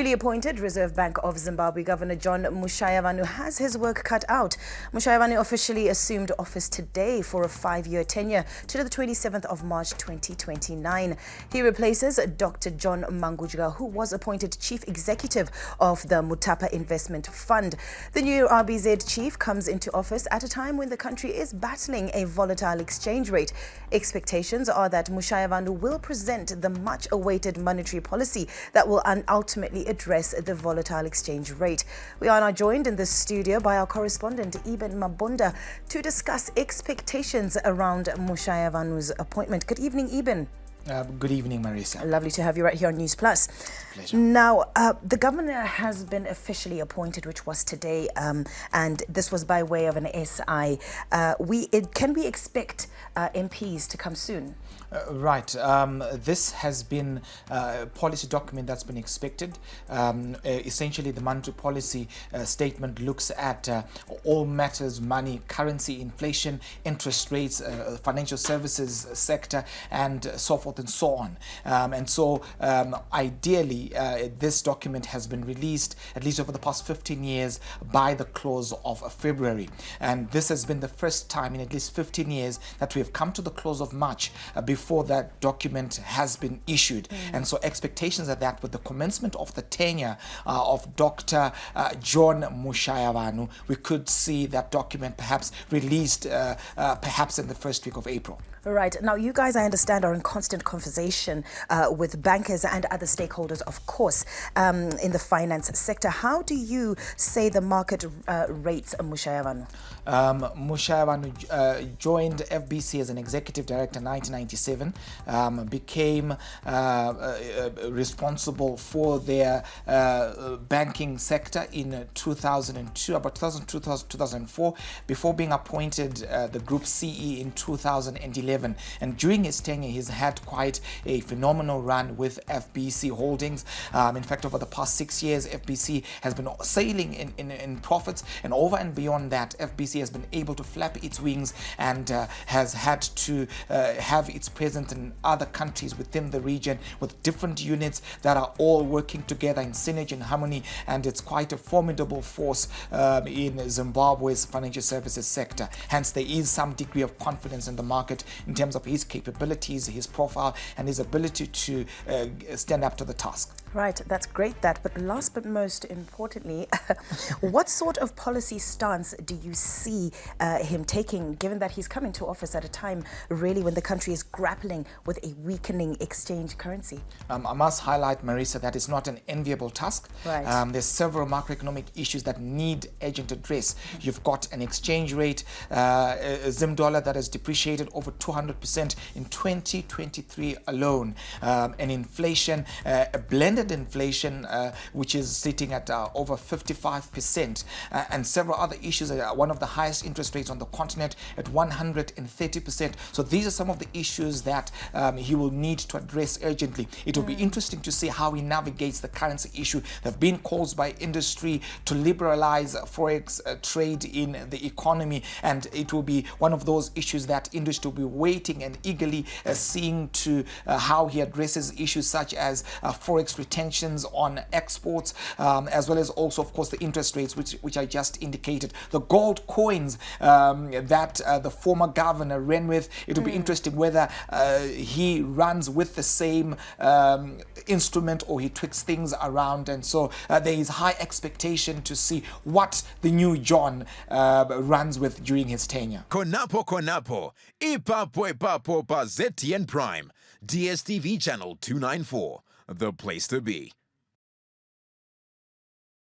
Newly appointed Reserve Bank of Zimbabwe Governor John Mushayavanu has his work cut out. Mushayavanu officially assumed office today for a 5-year tenure to the 27th of March 2029. He replaces Dr. John Mangudya, who was appointed Chief Executive of the Mutapa Investment Fund. The new RBZ chief comes into office at a time when the country is battling a volatile exchange rate. Expectations are that Mushayavanu will present the much-awaited monetary policy that will ultimately address the volatile exchange rate. We are now joined in the studio by our correspondent Eben Mabunda to discuss expectations around Mushayavanu's appointment. Good evening, Eben. Good evening, Marisa. Lovely to have you right here on News Plus. Pleasure. Now, the governor has been officially appointed, which was today, and this was by way of an SI. Can we expect MPs to come soon? Right. This has been a policy document that's been expected. Essentially, the monetary policy statement looks at all matters: money, currency, inflation, interest rates, financial services sector, and so forth and so on. Ideally, this document has been released at least over the past 15 years by the close of February. And this has been the first time in at least 15 years that we have come to the close of March before that document has been issued. And so expectations are that with the commencement of the tenure of Dr. John Mushayavanu, we could see that document perhaps released perhaps in the first week of April. Right. Now, you guys, I understand, are in constant conversation with bankers and other stakeholders, of course, in the finance sector. How do you say the market rates Mushayavanu? Mushayavanu joined FBC as an executive director in 1997, became responsible for their banking sector in 2002, about 2004, before being appointed the Group CE in 2011. And during his tenure, he's had quite a phenomenal run with FBC Holdings. In fact, over the past 6 years, FBC has been sailing in profits, and over and beyond that, FBC has been able to flap its wings and has had to have its presence in other countries within the region with different units that are all working together in synergy and harmony, and it's quite a formidable force in Zimbabwe's financial services sector. Hence, there is some degree of confidence in the market in terms of his capabilities, his profile, and his ability to stand up to the task. Right, that's great that. But last but most importantly, what sort of policy stance do you see him taking, given that he's come into office at a time really when the country is grappling with a weakening exchange currency? I must highlight, Marisa, that it's not an enviable task. Right. There's several macroeconomic issues that need urgent address. You've got an exchange rate, Zim dollar that has depreciated over 200% in 2023 alone, and inflation, a blended inflation which is sitting at over 55%, and several other issues. One of the highest interest rates on the continent at 130%. So these are some of the issues that he will need to address urgently. It will be interesting to see how he navigates the currency issue. There have been calls by industry to liberalize forex trade in the economy, and it will be one of those issues that industry will be waiting and eagerly seeing to how he addresses issues such as forex retentions on exports, as well as also, of course, the interest rates, which I just indicated. The gold coins that the former governor ran with, it will be interesting whether he runs with the same instrument or he tweaks things around. And so there is high expectation to see what the new John runs with during his tenure. Konapo, Ipapo pa ZTN Prime, DSTV channel 294, the place to be.